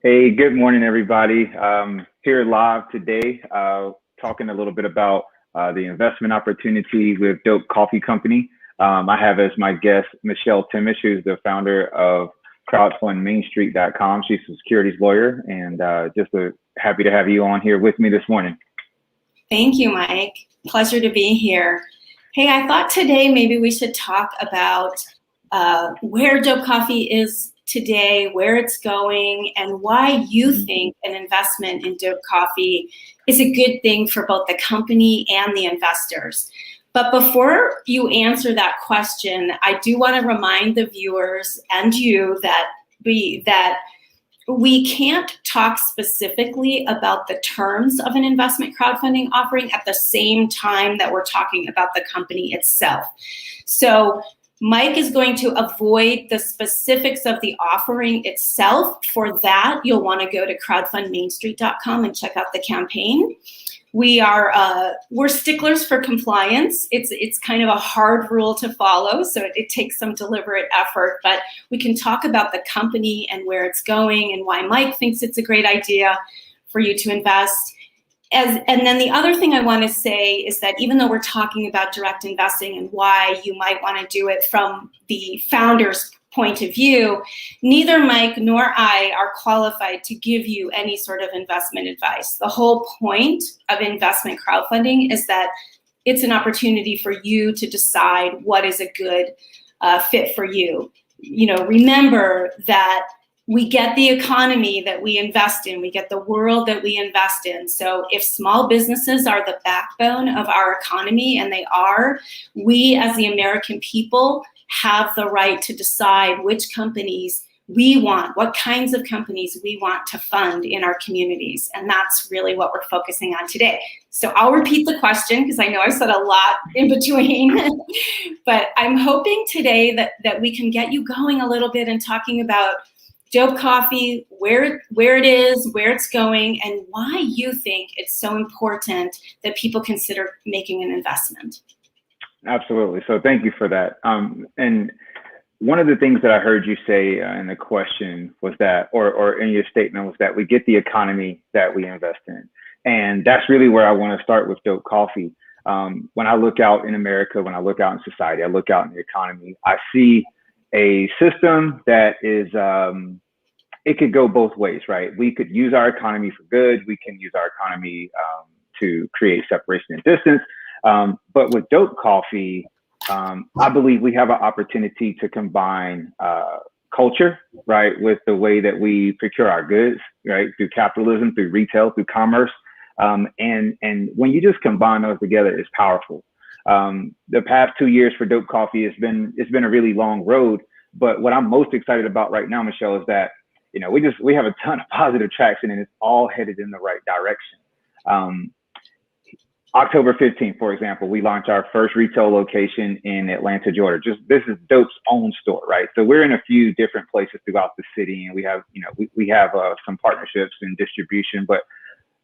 Hey, good morning, everybody. Here live today, talking a little bit about the investment opportunity with Dope Coffee Company. I have as my guest Michelle Timish, who's the founder of crowdfundmainstreet.com. She's a securities lawyer, and happy to have you on here with me this morning. Thank you, Mike. Pleasure to be here. Hey, I thought today maybe we should talk about where Dope Coffee is today, where it's going, and why you think an investment in Dope Coffee is a good thing for both the company and the investors. But before you answer that question, I do want to remind the viewers and you that we can't talk specifically about the terms of an investment crowdfunding offering at the same time that we're talking about the company itself. So Mike is going to avoid the specifics of the offering itself. For that, you'll want to go to crowdfundmainstreet.com and check out the campaign. We're sticklers for compliance. It's kind of a hard rule to follow, so it takes some deliberate effort, but we can talk about the company and where it's going and why Mike thinks it's a great idea for you to invest. And then the other thing I want to say is that even though we're talking about direct investing and why you might want to do it from the founder's point of view, neither Mike nor I are qualified to give you any sort of investment advice. The whole point of investment crowdfunding is that it's an opportunity for you to decide what is a good fit for you. Remember that we get the economy that we invest in, we get the world that we invest in. So if small businesses are the backbone of our economy, and they are, we as the American people have the right to decide which companies we want, what kinds of companies we want to fund in our communities. And that's really what we're focusing on today. So I'll repeat the question because I know I said a lot in between, but I'm hoping today that we can get you going a little bit and talking about Dope Coffee, where it is, where it's going, and why you think it's so important that people consider making an investment. Absolutely. So thank you for that. And one of the things that I heard you say in the question was that, or in your statement, was that we get the economy that we invest in. And that's really where I want to start with Dope Coffee. When I look out in America, when I look out in society, I look out in the economy, I see a system that is, it could go both ways, right? We could use our economy for good. We can use our economy to create separation and distance. But with Dope Coffee, I believe we have an opportunity to combine culture, right, with the way that we procure our goods, right, through capitalism, through retail, through commerce. And when you just combine those together, it's powerful. The past 2 years for Dope Coffee it's been a really long road. But what I'm most excited about right now, Michelle, is that we have a ton of positive traction, and it's all headed in the right direction. October 15th, for example, we launched our first retail location in Atlanta, Georgia. This is Dope's own store, right? So we're in a few different places throughout the city, and we have, we have some partnerships and distribution, but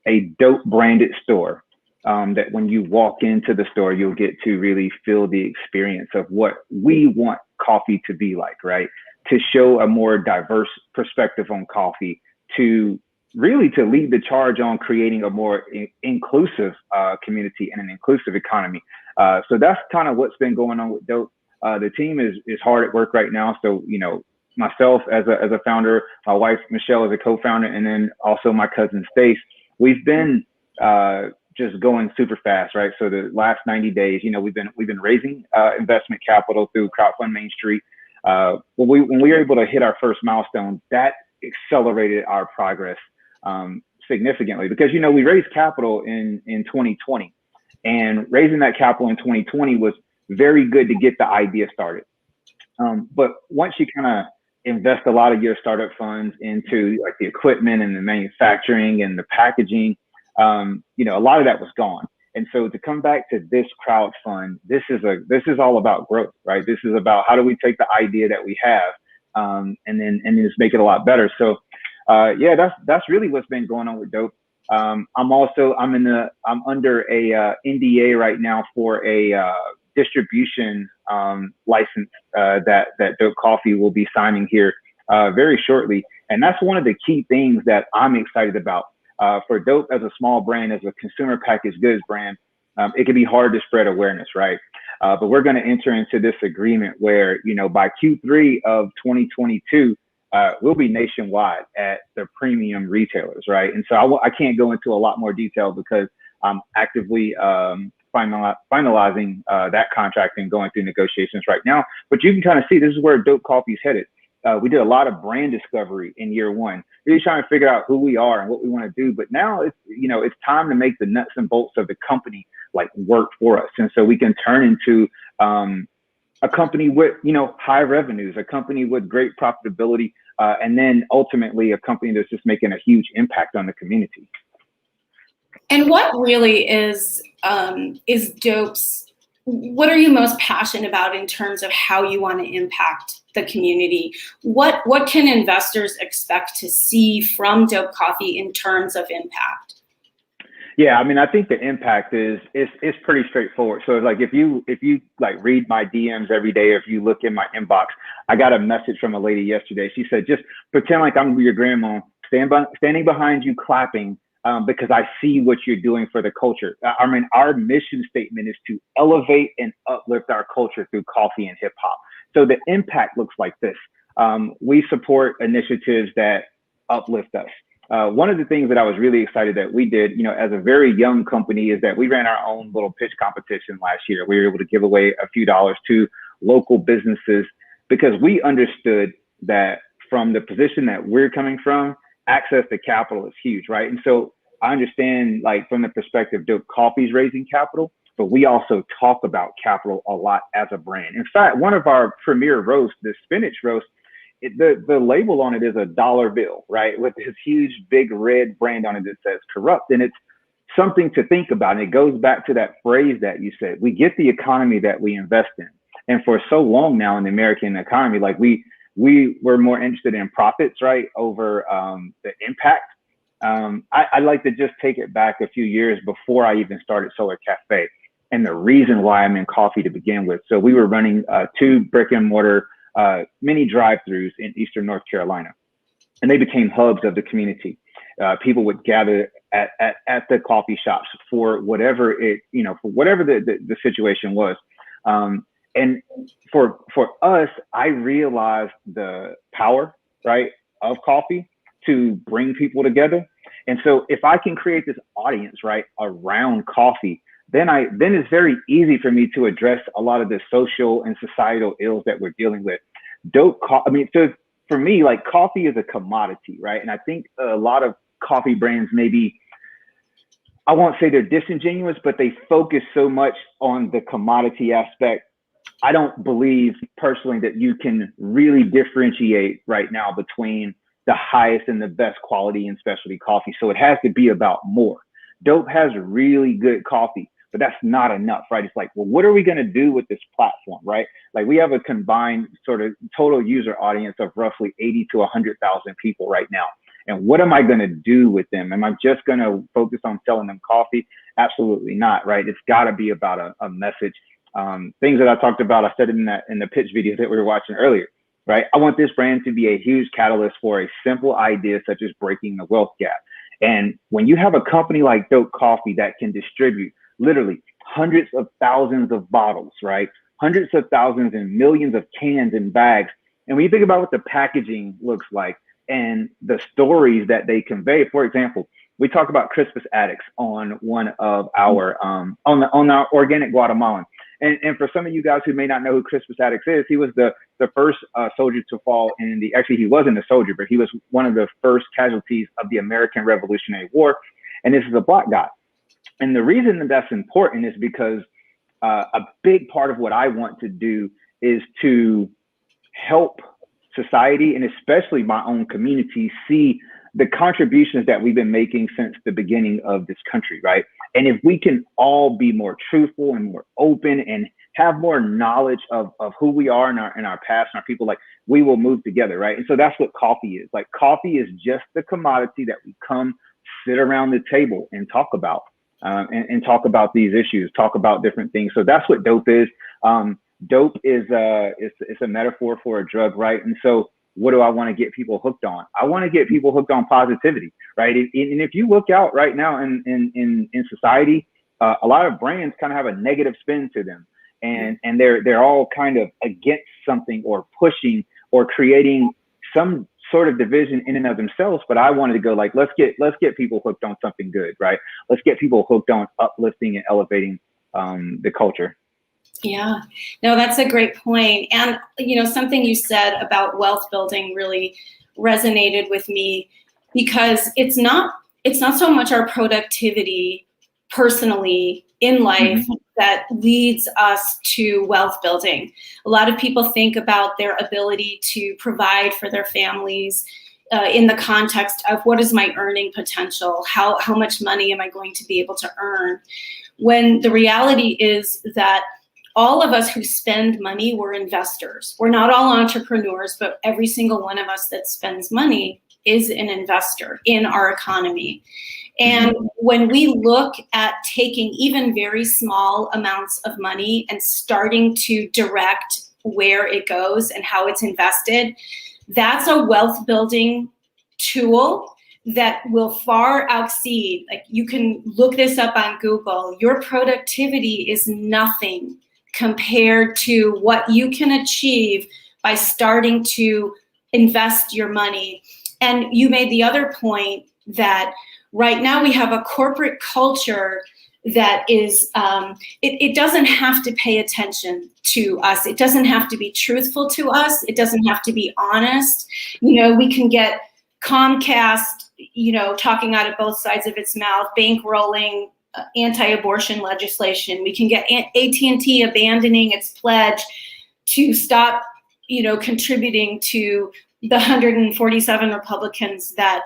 a Dope branded store that when you walk into the store, you'll get to really feel the experience of what we want coffee to be like, right? To show a more diverse perspective on coffee, to lead the charge on creating a more inclusive community and an inclusive economy. So that's kind of what's been going on with Dope. The team is hard at work right now. So, myself as a founder, my wife, Michelle, as a co-founder, and then also my cousin, Stace, we've been just going super fast, right? So the last 90 days, we've been raising investment capital through Crowdfund Main Street. When we were able to hit our first milestone, that accelerated our progress significantly, because we raised capital in 2020, and raising that capital in 2020 was very good to get the idea started. But once you kind of invest a lot of your startup funds into like the equipment and the manufacturing and the packaging, a lot of that was gone. And so to come back to this crowdfund, this is all about growth, right? This is about how do we take the idea that we have and then just make it a lot better. So that's really what's been going on with Dope. I'm under a NDA right now for a distribution license that Dope Coffee will be signing here very shortly. And that's one of the key things that I'm excited about. For Dope as a small brand, as a consumer packaged goods brand, it can be hard to spread awareness, right? But we're going to enter into this agreement where, by Q3 of 2022, we'll be nationwide at the premium retailers, right? And so I can't go into a lot more detail because I'm actively finalizing that contract and going through negotiations right now. But you can kind of see this is where Dope Coffee is headed. We did a lot of brand discovery in year one, really trying to figure out who we are and what we want to do. But now it's time to make the nuts and bolts of the company work for us. And so we can turn into a company with, high revenues, a company with great profitability, and then ultimately a company that's just making a huge impact on the community. And what really is Dope's, what are you most passionate about in terms of how you want to impact the community? What can investors expect to see from Dope Coffee in terms of impact? Yeah, I mean, I think the impact is pretty straightforward. So if you read my DMs every day, or if you look in my inbox, I got a message from a lady yesterday. She said, just pretend like I'm your grandma, standing behind you, clapping, because I see what you're doing for the culture. I mean, our mission statement is to elevate and uplift our culture through coffee and hip hop. So the impact looks like this. We support initiatives that uplift us. One of the things that I was really excited that we did, as a very young company, is that we ran our own little pitch competition last year. We were able to give away a few dollars to local businesses because we understood that from the position that we're coming from, access to capital is huge, right? And so I understand, from the perspective, Dope Coffee's raising capital, but we also talk about capital a lot as a brand. In fact, one of our premier roasts, the spinach roast, the label on it is a dollar bill, right? With this huge, big red brand on it that says corrupt. And it's something to think about. And it goes back to that phrase that you said, we get the economy that we invest in. And for so long now in the American economy, we were more interested in profits, right, over the impact. I like to just take it back a few years before I even started Solar Cafe, and the reason why I'm in coffee to begin with. So we were running 2 brick and mortar mini drive-throughs in Eastern North Carolina, and they became hubs of the community. People would gather at the coffee shops for whatever the situation was. And for us, I realized the power, right, of coffee to bring people together. And so if I can create this audience, right, around coffee, then it's very easy for me to address a lot of the social and societal ills that we're dealing with. So for me, coffee is a commodity, right? And I think a lot of coffee brands, maybe, I won't say they're disingenuous, but they focus so much on the commodity aspect. I don't believe personally that you can really differentiate right now between the highest and the best quality and specialty coffee. So it has to be about more. Dope has really good coffee, but that's not enough, right? It's well, what are we going to do with this platform, right? We have a combined sort of total user audience of roughly 80 to 100,000 people right now. And what am I going to do with them? Am I just going to focus on selling them coffee? Absolutely not, right? It's got to be about a message. Things that I talked about, I said in the pitch video that we were watching earlier, right? I want this brand to be a huge catalyst for a simple idea such as breaking the wealth gap. And when you have a company like Dope Coffee that can distribute literally hundreds of thousands of bottles, right? Hundreds of thousands and millions of cans and bags. And when you think about what the packaging looks like and the stories that they convey, for example, we talk about Crispus Attucks on one of our, on our Organic Guatemalan. And for some of you guys who may not know who Crispus Attucks is, he was the first soldier to fall in actually he wasn't a soldier, but he was one of the first casualties of the American Revolutionary War. And this is a Black guy. And the reason that that's important is because a big part of what I want to do is to help society and especially my own community see the contributions that we've been making since the beginning of this country, right? And if we can all be more truthful and more open and have more knowledge of who we are in our past and our people, we will move together, right? And so that's what coffee is. Coffee is just the commodity that we come sit around the table and talk about, and talk about these issues, talk about different things. So that's what dope is. Dope is it's a metaphor for a drug, right? And so what do I want to get people hooked on? I want to get people hooked on positivity, right? And if you look out right now in society, a lot of brands kind of have a negative spin to them, and they're all kind of against something or pushing or creating some sort of division in and of themselves. But I wanted to go like, let's get people hooked on something good, right? Let's get people hooked on uplifting and elevating the culture. Yeah, no, that's a great point. And, something you said about wealth building really resonated with me, because it's not so much our productivity personally in life that leads us to wealth building. A lot of people think about their ability to provide for their families in the context of what is my earning potential? How much money am I going to be able to earn? When the reality is that all of us who spend money, we're investors. We're not all entrepreneurs, but every single one of us that spends money is an investor in our economy. And when we look at taking even very small amounts of money and starting to direct where it goes and how it's invested, that's a wealth building tool that will far exceed, like, you can look this up on Google. Your productivity is nothing compared to what you can achieve by starting to invest your money. And you made the other point that right now we have a corporate culture that is, it doesn't have to pay attention to us. It doesn't have to be truthful to us. It doesn't have to be honest. We can get Comcast, talking out of both sides of its mouth, bankrolling anti-abortion legislation. We can get AT&T abandoning its pledge to stop, contributing to the 147 Republicans that,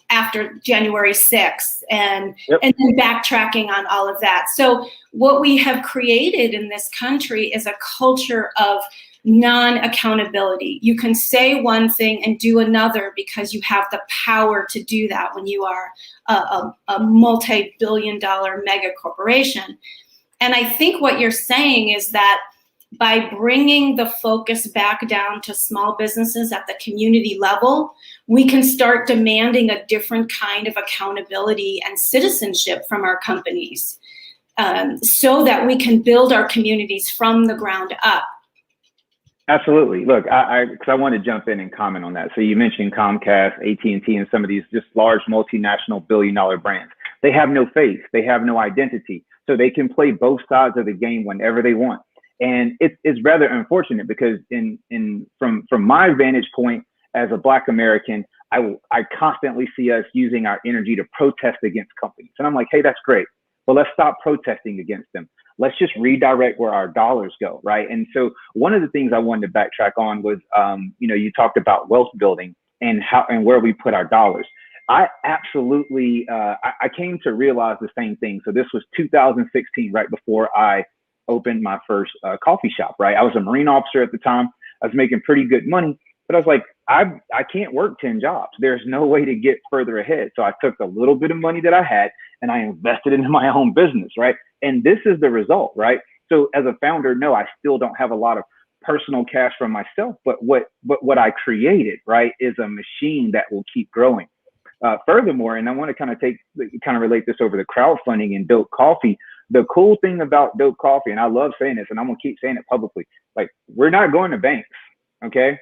after January 6th, and then backtracking on all of that. So what we have created in this country is a culture of non-accountability. You can say one thing and do another because you have the power to do that when you are a multi-billion-dollar mega corporation. And I think what you're saying is that by bringing the focus back down to small businesses at the community level, we can start demanding a different kind of accountability and citizenship from our companies, so that we can build our communities from the ground up. Absolutely. Look, because I want to jump in and comment on that. So you mentioned Comcast, AT&T, and some of these just large multinational billion-dollar brands. They have no face. They have no identity. So they can play both sides of the game whenever they want. And it's rather unfortunate because from my vantage point as a Black American, I constantly see us using our energy to protest against companies. And I'm like, hey, that's great. But let's stop protesting against them. Let's just redirect where our dollars go, right? And so one of the things I wanted to backtrack on was, you talked about wealth building and how and where we put our dollars. I absolutely, I came to realize the same thing. So this was 2016, right before I opened my first coffee shop, right? I was a Marine officer at the time. I was making pretty good money, but I was like, I can't work 10 jobs. There's no way to get further ahead. So I took a little bit of money that I had and I invested into my own business, right? And this is the result, right? So as a founder, no, I still don't have a lot of personal cash from myself, but what I created, right, is a machine that will keep growing. Furthermore, and I want to kind of relate this over to crowdfunding and Dope Coffee. The cool thing about Dope Coffee, and I love saying this, and I'm gonna keep saying it publicly, like, we're not going to banks, okay?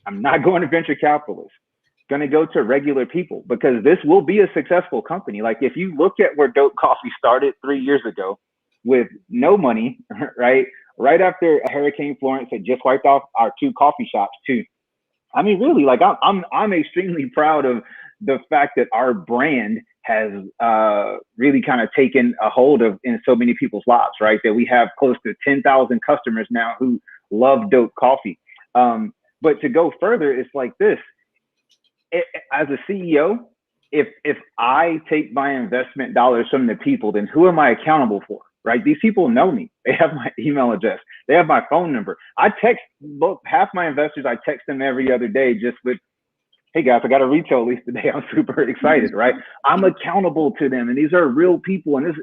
I'm not going to venture capitalists. Going to go to regular people because this will be a successful company. Like, if you look at where Dope Coffee started 3 years ago with no money, right? Right after Hurricane Florence had just wiped off our 2 coffee shops too. I mean, really, like, I'm extremely proud of the fact that our brand has really kind of taken a hold of in so many people's lives, right? That we have close to 10,000 customers now who love Dope Coffee. But to go further, it's like this. As a CEO, if I take my investment dollars from the people, then who am I accountable for, right? These people know me. They have my email address. They have my phone number. I text half my investors. I text them every other day just with, hey guys, I got a retail lease today. I'm super excited, right? I'm accountable to them. And these are real people. And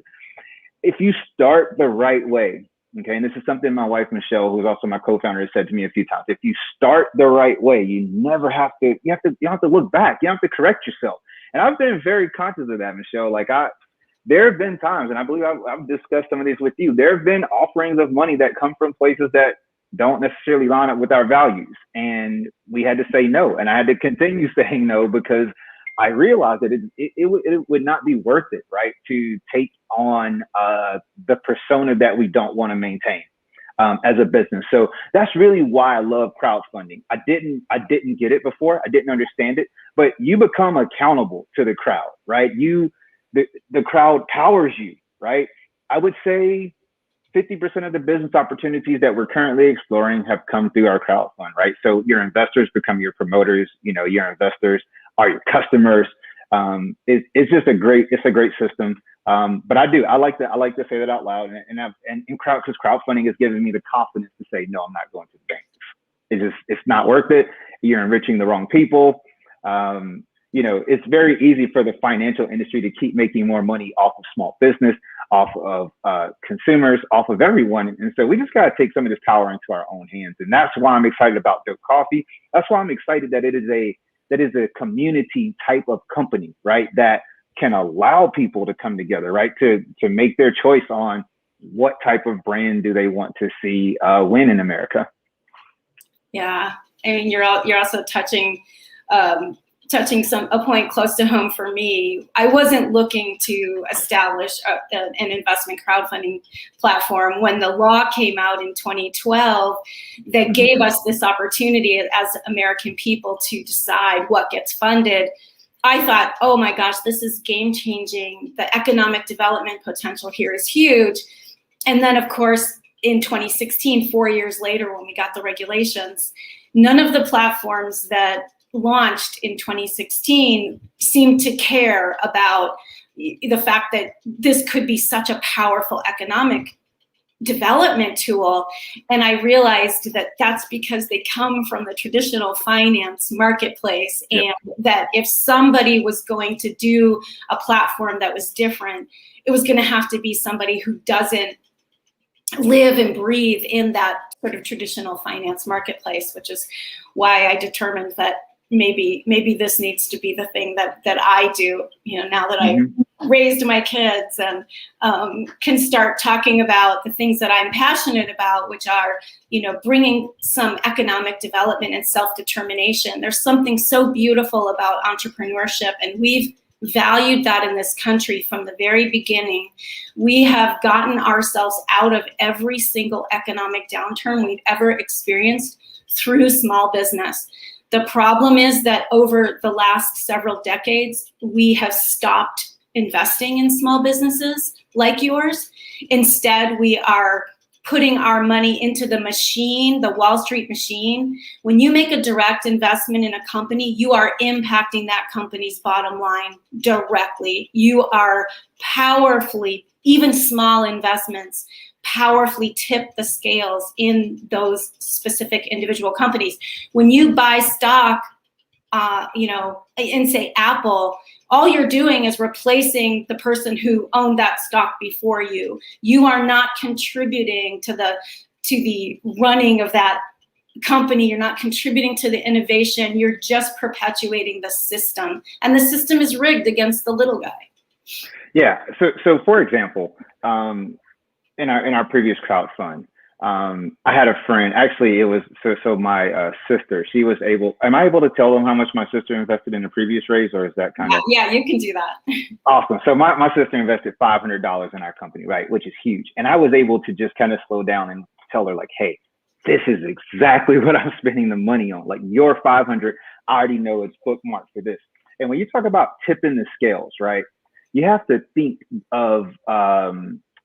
if you start the right way, Okay, and this is something my wife Michelle, who's also my co-founder, has said to me a few times. If you start the right way, you never have to. You don't have to look back. You don't have to correct yourself. And I've been very conscious of that, Michelle. Like there have been times, and I believe I've discussed some of these with you. There have been offerings of money that come from places that don't necessarily line up with our values, and we had to say no. And I had to continue saying no because I realized that it would not be worth it, right, to take on the persona that we don't want to maintain as a business. So that's really why I love crowdfunding. I didn't get it before. I didn't understand it, but you become accountable to the crowd, right? The crowd powers you, right? I would say 50% of the business opportunities that we're currently exploring have come through our crowdfund, right? So your investors become your promoters. Your investors are your customers. It's just a great system. But I like to say that out loud, because crowdfunding has given me the confidence to say, no, I'm not going to the bank. It's not worth it. You're enriching the wrong people. It's very easy for the financial industry to keep making more money off of small business, off of consumers, off of everyone. And so we just got to take some of this power into our own hands. And that's why I'm excited about Dope Coffee. That's why I'm excited that it is a community type of company, right? That can allow people to come together, right? To make their choice on what type of brand do they want to see win in America. Yeah, I mean, you're also touching a point close to home for me. I wasn't looking to establish an investment crowdfunding platform when the law came out in 2012 that gave us this opportunity as American people to decide what gets funded. I thought, oh my gosh, this is game changing. The economic development potential here is huge. And then, of course, in 2016, 4 years later, when we got the regulations, none of the platforms that launched in 2016 seemed to care about the fact that this could be such a powerful economic development tool. And I realized that that's because they come from the traditional finance marketplace. Yep. And that if somebody was going to do a platform that was different, it was going to have to be somebody who doesn't live and breathe in that sort of traditional finance marketplace, which is why I determined that maybe this needs to be the thing that I do, now that I raised my kids and can start talking about the things that I'm passionate about, which are, bringing some economic development and self-determination. There's something so beautiful about entrepreneurship, and we've valued that in this country from the very beginning. We have gotten ourselves out of every single economic downturn we've ever experienced through small business. The problem is that over the last several decades, we have stopped investing in small businesses like yours. Instead, we are putting our money into the machine, the Wall Street machine. When you make a direct investment in a company, you are impacting that company's bottom line directly. You are powerfully, even small investments, powerfully tip the scales in those specific individual companies. When you buy stock, in say Apple, all you're doing is replacing the person who owned that stock before you. You are not contributing to the running of that company. You're not contributing to the innovation. You're just perpetuating the system, and the system is rigged against the little guy. Yeah. So for example, in our previous crowdfund, I had a friend, actually it was, so my sister, she was able, am I able to tell them how much my sister invested in the previous raise, or is that kind of? Yeah, you can do that. Awesome. So my sister invested $500 in our company, right? Which is huge. And I was able to just kind of slow down and tell her like, hey, this is exactly what I'm spending the money on. Like your 500, I already know it's bookmarked for this. And when you talk about tipping the scales, right? You have to think of,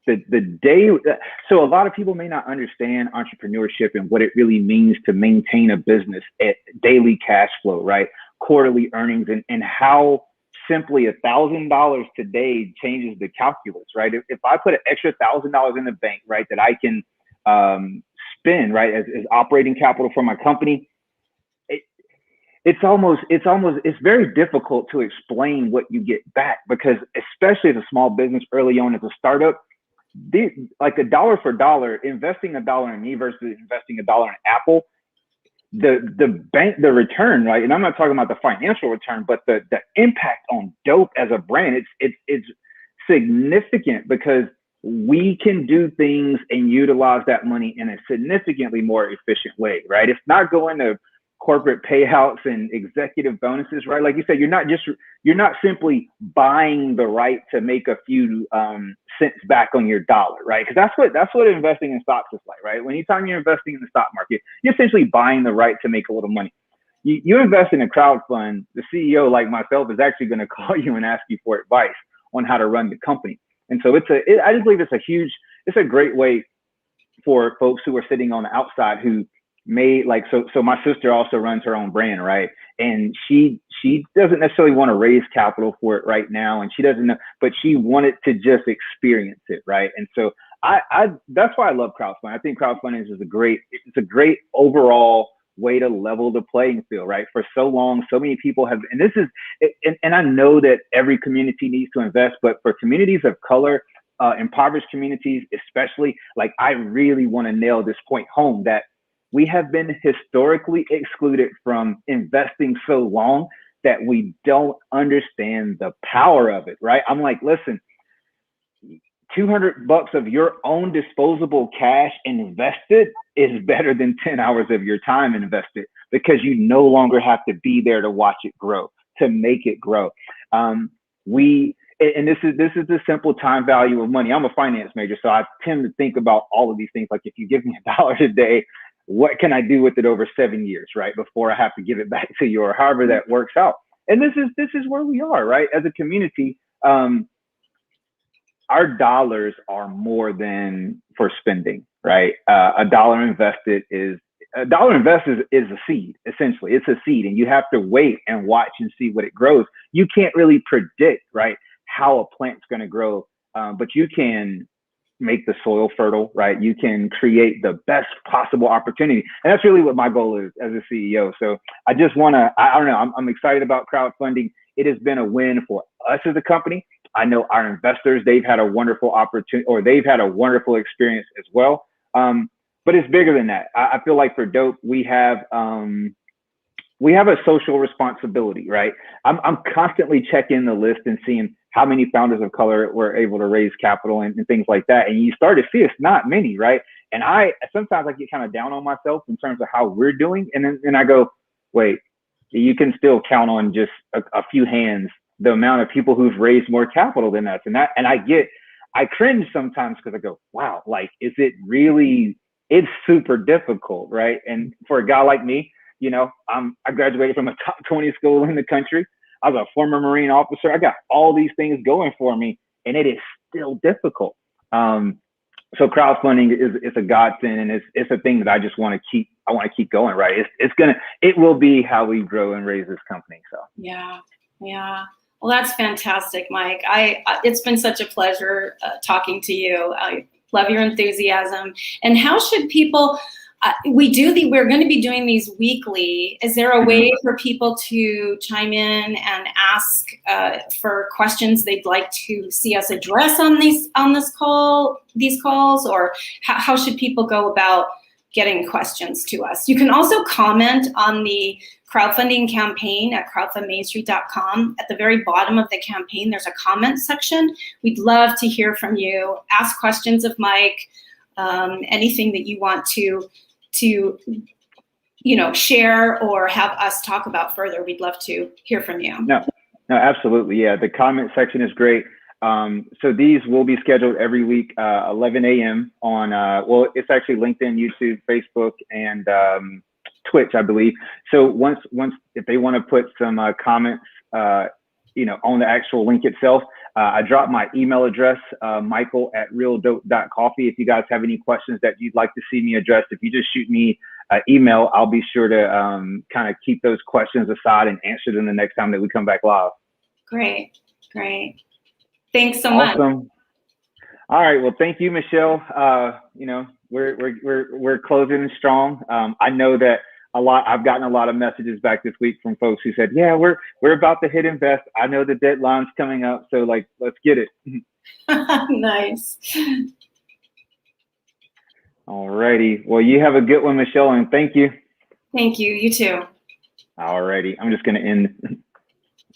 the day. So a lot of people may not understand entrepreneurship and what it really means to maintain a business at daily cash flow, right? Quarterly earnings, and how simply $1,000 today changes the calculus, right? If I put an extra $1,000 in the bank, right, that I can spend, right, as operating capital for my company, it's very difficult to explain what you get back, because especially as a small business early on as a startup, like a dollar for dollar, investing a dollar in me versus investing a dollar in Apple, the return, right? And I'm not talking about the financial return, but the impact on dope as a brand, it's significant because we can do things and utilize that money in a significantly more efficient way, right? It's not going to corporate payouts and executive bonuses, right? Like you said, you're not simply buying the right to make a few cents back on your dollar, right? Because that's what investing in stocks is like, right? Anytime you're investing in the stock market, you're essentially buying the right to make a little money. You invest in a crowdfund, the CEO like myself is actually going to call you and ask you for advice on how to run the company. And so I just believe it's a great way for folks who are sitting on the outside who may so my sister also runs her own brand, right? And she doesn't necessarily want to raise capital for it right now, and she doesn't know, but she wanted to just experience it, right? And so I that's why I love crowdfunding. I think crowdfunding is a great overall way to level the playing field, right? For so long, so many people have, and I know that every community needs to invest, but for communities of color, impoverished communities, especially, like I really want to nail this point home that we have been historically excluded from investing so long that we don't understand the power of it, right? I'm like, listen, $200 of your own disposable cash invested is better than 10 hours of your time invested because you no longer have to be there to watch it grow, to make it grow. And this is the simple time value of money. I'm a finance major, so I tend to think about all of these things. Like if you give me $1 a day, what can I do with it over 7 years, right? Before I have to give it back to you, or however that works out. And this is where we are, right? As a community, our dollars are more than for spending, right? A dollar invested is a seed, essentially. It's a seed, and you have to wait and watch and see what it grows. You can't really predict, right, how a plant's going to grow, but you can make the soil fertile, right? You can create the best possible opportunity. And that's really what my goal is as a CEO. So I just want to, I don't know, I'm excited about crowdfunding. It has been a win for us as a company. I know our investors, they've had a wonderful opportunity, or they've had a wonderful experience as well. But it's bigger than that. I feel like for Dope, we have a social responsibility, right? I'm constantly checking the list and seeing how many founders of color were able to raise capital and things like that. And you start to see it's not many, right? And sometimes I get kind of down on myself in terms of how we're doing. And then I go, wait, you can still count on just a few hands the amount of people who've raised more capital than us. And I cringe sometimes because I go, wow, like, is it really, it's super difficult, right? And for a guy like me, you know, I graduated from a top 20 school in the country. I was a former Marine officer. I got all these things going for me, and it is still difficult. So crowdfunding is a godsend, and it's a thing that I just want to keep going, right? It will be how we grow and raise this company. So yeah. Well, that's fantastic, Mike. It's been such a pleasure talking to you. I love your enthusiasm. And how should people? We're going to be doing these weekly. Is there a way for people to chime in and ask for questions they'd like to see us address on these calls, or how should people go about getting questions to us? You can also comment on the crowdfunding campaign at crowdfundmainstreet.com. At the very bottom of the campaign, there's a comment section. We'd love to hear from you. Ask questions of Mike. Anything that you want to share or have us talk about further, we'd love to hear from you. No, absolutely. Yeah, the comment section is great. So these will be scheduled every week, 11 a.m. on, it's actually LinkedIn, YouTube, Facebook, and Twitch, I believe. So once if they want to put some comments, on the actual link itself, I dropped my email address, michael@realdope.coffee. If you guys have any questions that you'd like to see me address, if you just shoot me an email, I'll be sure to kind of keep those questions aside and answer them the next time that we come back live. Great. Thanks so much. Awesome. All right. Well, thank you, Michelle. We're closing strong. I know that I've gotten a lot of messages back this week from folks who said, yeah, we're about to hit invest. I know the deadline's coming up, so let's get it. Nice. All righty. Well, you have a good one, Michelle, and thank you. Thank you. You too. All righty. I'm just going to end